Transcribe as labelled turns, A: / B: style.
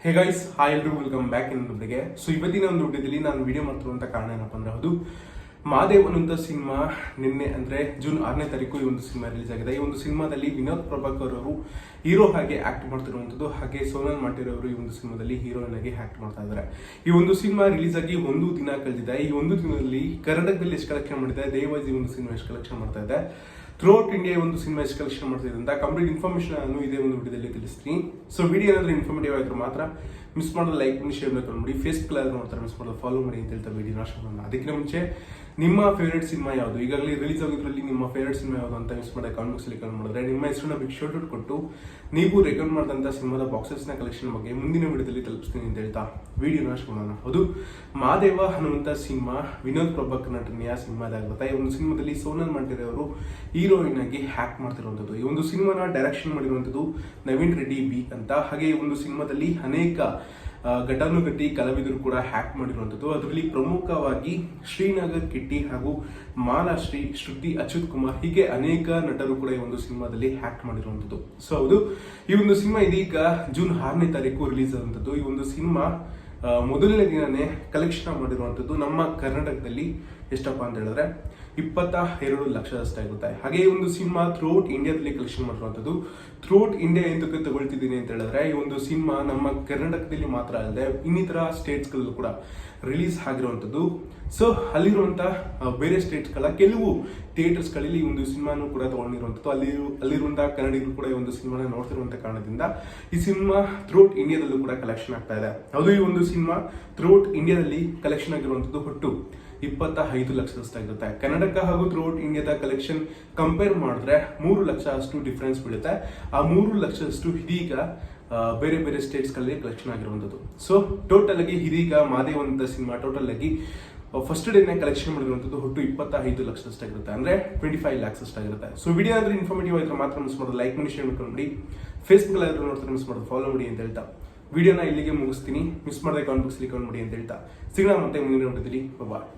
A: Hey guys, hi ಎಲ್ರಿಗೂ welcome back ಇನ್ನೊಂದು ವಿಡಿಯೋಗೆ. ಸೊ ಇವತ್ತಿನ ಒಂದು ವಿಡಿಯೋದಲ್ಲಿ ನಾನು ವಿಡಿಯೋ ಮಾಡ್ತಿರುವಂಥ ಕಾರಣ ಏನಪ್ಪ ಅಂದ್ರೆ ಅದು ಮಾದೇವ್ ಅನ್ನುವಂಥ ಸಿನಿಮಾ ನಿನ್ನೆ ಅಂದರೆ ಜೂನ್ 6ನೇ ತಾರೀಕು ಈ ಒಂದು ಸಿನಿಮಾ ರಿಲೀಸ್ ಆಗಿದೆ. ಈ ಒಂದು ಸಿನಿಮಾದಲ್ಲಿ ವಿನೋದ್ ಪ್ರಭಾಕರ್ ಅವರು ಹೀರೋ ಹಾಗೆ ಆಕ್ಟ್ ಮಾಡ್ತಿರುವಂಥದ್ದು, ಹಾಗೆ ಸೋನಲ್ ಮಾಟೇರ್ ಅವರು ಈ ಒಂದು ಸಿನಿಮಾದಲ್ಲಿ ಹೀರೋಯಿನ್ ಆಗಿ ಆಕ್ಟ್ ಮಾಡ್ತಾ ಇದ್ದಾರೆ. ಈ ಒಂದು ಸಿನಿಮಾ ರಿಲೀಸ್ ಆಗಿ ಒಂದು ದಿನ ಕಳೆದಿದೆ. ಈ ಒಂದು ದಿನದಲ್ಲಿ ಕರ್ನಾಟಕದಲ್ಲಿ ಎಷ್ಟು ಕಲೆಕ್ಷನ್ ಮಾಡಿದೆ, ದೇವಾಜ್ ಈ ಒಂದು ಸಿನಿಮಾ ಎಷ್ಟು ಕಲೆಕ್ಷನ್ ಮಾಡ್ತಾ ಇದೆ, ಥ್ರೂಔಟ್ ಇಂಡಿಯಾ ಒಂದು ಸಿನಿಮಾ ಎಷ್ಟು ಕಲೆಕ್ಷನ್ ಮಾಡ್ತಿದೆ ಅಂತ ಕಂಪ್ಲೀಟ್ ಇನ್ಫಾರ್ಮೇಷನ್ ನಾನು ಇದೇ ಒಂದು ವಿಡಿಯೋದಲ್ಲಿ ತಿಳಿಸ್ತೀನಿ. ಸೊ ವಿಡಿಯೋ ಏನಾದರೂ ಇನ್ಫಾರ್ಮೇಟಿವ್ ಆಗಿದ್ರೆ ಮಾತ್ರ ಮಿಸ್ ಮಾಡೋದು ಲೈಕ್ ಮಾಡಿ, ಶೇರ್ ಮಾಡಿ, ಫೇಸ್ಬುಕ್ ಎಲ್ಲ ನೋಡ್ತಾರೆ ಮಿಸ್ ಮಾಡೋದು ಫಾಲೋ ಮಾಡಿ ಅಂತ ಹೇಳ್ತಾ ವಿಡಿಯೋನ ಸ್ಟಾರ್ಟ್ ಮಾಡೋಣ. ಅದಕ್ಕಿಂತ ಮುಂಚೆ ನಿಮ್ಮ ಫೇವರೇಟ್ ಸಿನಿಮಾ ಯಾವುದು, ಈಗಾಗಲೇ ರಿಲೀಸ್ ಆಗಿದ್ರಲ್ಲಿ ನಿಮ್ಮ ಫೇವರೇಟ್ ಸಿನಿಮಾ ಯಾವುದು ಅಂತ ಮಿಸ್ ಮಾಡಿ ಕಾಮೆಂಟ್ ಬಾಕ್ಸಲ್ಲಿ ಕಮೆಂಟ್ ಮಾಡಿದ್ರೆ ನಿಮ್ಮ ಹೆಸರನ್ನ ಬಿಗ್ ಶಾರ್ಟ್ ಔಟ್ ಕೊಟ್ಟು ನೀವು ರೆಕಮೆಂಡ್ ಮಾಡಿದಂಥ ಸಿನಿಮಾದ ಬಾಕ್ಸಸ್ನ ಕಲೆಕ್ಷನ್ ಬಗ್ಗೆ ಮುಂದಿನ ವಿಡಿಯೋದಲ್ಲಿ ತಲುಪಿಸ್ತೀನಿ ಅಂತ ಹೇಳ್ತಾ ವಿಡಿಯೋನ ಸ್ಟಾರ್ಟ್ ಮಾಡೋಣ. ಅದು ಮಾದೇವ ಅನ್ನುವಂಥ ಸಿನಿಮಾ ವಿನೋದ್ ಪ್ರಭಾಕರ್ ನಟನೆಯ ಸಿನಿಮಾದಾಗಿರುತ್ತೆ. ಈ ಒಂದು ಸಿನಿಮಾದಲ್ಲಿ ಸೋನಲ್ ಮಾಟೇರ್ ಅವರು ಹೀರೋಯಿನ್ ಆಗಿ ಹ್ಯಾಕ್ ಮಾಡ್ತಿರುವಂಥದ್ದು. ಈ ಒಂದು ಸಿನಿಮಾನ ಡೈರೆಕ್ಷನ್ ಮಾಡಿರುವಂಥದ್ದು ನವೀನ್ ರೆಡ್ಡಿ ಬಿ ಅಂತ. ಹಾಗೆ ಈ ಒಂದು ಸಿನಿಮಾದಲ್ಲಿ ಅನೇಕ ಘಟಾನುಘಟಿ ಕಲಾವಿದರು ಕೂಡ ಹ್ಯಾಕ್ ಮಾಡಿರುವಂಥದ್ದು. ಅದರಲ್ಲಿ ಪ್ರಮುಖವಾಗಿ ಶ್ರೀನಗರ್ ಕಿಟ್ಟಿ ಹಾಗೂ ಮಾಲಾಶ್ರೀ, ಶ್ರುತಿ, ಅಚ್ಯುತ್ ಕುಮಾರ್ ಹೀಗೆ ಅನೇಕ ನಟರು ಕೂಡ ಈ ಒಂದು ಸಿನಿಮಾದಲ್ಲಿ ಹ್ಯಾಕ್ ಮಾಡಿರುವಂಥದ್ದು. ಸೊ ಹೌದು, ಈ ಒಂದು ಸಿನಿಮಾ ಇದೀಗ ಜೂನ್ 6ನೇ ತಾರೀಕು ರಿಲೀಸ್ ಆದಂಥದ್ದು. ಈ ಒಂದು ಸಿನಿಮಾ ಮೊದಲನೇ ದಿನನೇ ಕಲೆಕ್ಷನ್ ಮಾಡಿರುವಂಥದ್ದು ನಮ್ಮ ಕರ್ನಾಟಕದಲ್ಲಿ ಎಷ್ಟಪ್ಪ ಅಂತ ಹೇಳಿದ್ರೆ 22 ಲಕ್ಷದಷ್ಟಾಗಿರುತ್ತೆ. ಹಾಗೆ ಈ ಒಂದು ಸಿನಿಮಾ ಥ್ರೂಔಟ್ ಇಂಡಿಯಾದಲ್ಲಿ ಕಲೆಕ್ಷನ್ ಮಾಡಿರುವಂಥದ್ದು. ಥ್ರೂಔಟ್ ಇಂಡಿಯಾ ಎಂತಕ್ಕೆ ತಗೊಳ್ತಿದ್ದೀನಿ ಅಂತ ಹೇಳಿದ್ರೆ ಈ ಒಂದು ಸಿನಿಮಾ ನಮ್ಮ ಕರ್ನಾಟಕದಲ್ಲಿ ಮಾತ್ರ ಅಲ್ಲದೆ ಇನ್ನಿತರ ಸ್ಟೇಟ್ಸ್ಗಳಲ್ಲೂ ಕೂಡ ರಿಲೀಸ್ ಆಗಿರುವಂಥದ್ದು. ಸೊ ಅಲ್ಲಿರುವಂಥ ಬೇರೆ ಸ್ಟೇಟ್ಸ್ಗಳ ಕೆಲವು ಥಿಯೇಟರ್ಸ್ಗಳಲ್ಲಿ ಈ ಒಂದು ಸಿನಿಮಾನು ಕೂಡ ತಗೊಂಡಿರುವಂಥದ್ದು. ಅಲ್ಲಿರುವಂತಹ ಕನ್ನಡಿಗರು ಕೂಡ ಈ ಒಂದು ಸಿನಿಮಾನ ನೋಡ್ತಿರುವಂಥ ಕಾರಣದಿಂದ ಈ ಸಿನಿಮಾ ಥ್ರೂಔಟ್ ಇಂಡಿಯಾದಲ್ಲೂ ಕೂಡ ಕಲೆಕ್ಷನ್ ಆಗ್ತಾ ಇದೆ. ಅದು ಈ ಒಂದು ಸಿನಿಮಾ ಥ್ರೂಔಟ್ ಇಂಡಿಯಾದಲ್ಲಿ ಕಲೆಕ್ಷನ್ ಆಗಿರುವಂಥದ್ದು ಒಟ್ಟು 25 ಲಕ್ಷದಷ್ಟಾಗಿರುತ್ತೆ. ಕರ್ನಾಟಕ ಹಾಗೂ ಥ್ರೂಔಟ್ ಇಂಡಿಯಾದ ಕಲೆಕ್ಷನ್ ಕಂಪೇರ್ ಮಾಡಿದ್ರೆ 3 ಲಕ್ಷ ಅಷ್ಟು ಡಿಫ್ರೆನ್ಸ್ ಬೀಳುತ್ತೆ. ಆ 3 ಲಕ್ಷದಷ್ಟು ಇದೀಗ ಬೇರೆ ಬೇರೆ ಸ್ಟೇಟ್ಸ್ಗಳಲ್ಲಿ ಕಲೆಕ್ಷನ್ ಆಗಿರುವಂಥದ್ದು. ಸೊ ಟೋಟಲ್ ಆಗಿ ಇದೀಗ ಮಾದೇವ್ ಅಂತ ಸಿನಿಮಾ ಟೋಟಲ್ ಆಗಿ ಫಸ್ಟ್ ಡೇನೇ ಕಲೆಕ್ಷನ್ ಮಾಡಿರುವಂಥದ್ದು ಒಟ್ಟು 25 ಲಕ್ಷದಷ್ಟಾಗಿರುತ್ತೆ, ಅಂದರೆ 25 ಲ್ಯಾಕ್ಸ್ ಅಷ್ಟಾಗಿರುತ್ತೆ. ಸೊ ವಿಡಿಯೋ ಆದರೆ ಇನ್ಫಾರ್ಮೇಟಿವ್ ಆಗಿದ್ರೆ ಮಾತ್ರ ಮಿಸ್ ಮಾಡೋದು ಲೈಕ್ ಮಾಡಿ, ಶೇರ್ ಮಾಡಿ, ಫೇಸ್ಬುಕ್ ಅಲ್ಲಿ ನೋಡ್ತಾರೆ ಮಿಸ್ ಮಾಡೋದು ಫಾಲೋ ಮಾಡಿ ಅಂತ ಹೇಳ್ತಾ ವಿಡಿಯೋನ ಇಲ್ಲಿಗೆ ಮುಗಿಸ್ತೀನಿ. ಮಿಸ್ ಮಾಡದೆ ಕಾಮೆಂಟ್ ಬಾಕ್ಸಲ್ಲಿ ಕಮೆಂಟ್ ಮಾಡಿ ಅಂತ ಹೇಳ್ತಾ ಸಿಗೋಣ ಮತ್ತೆ ಮುಂದಿನ ವಿಡಿಯೋದಲ್ಲಿ. ಬಾಯ್.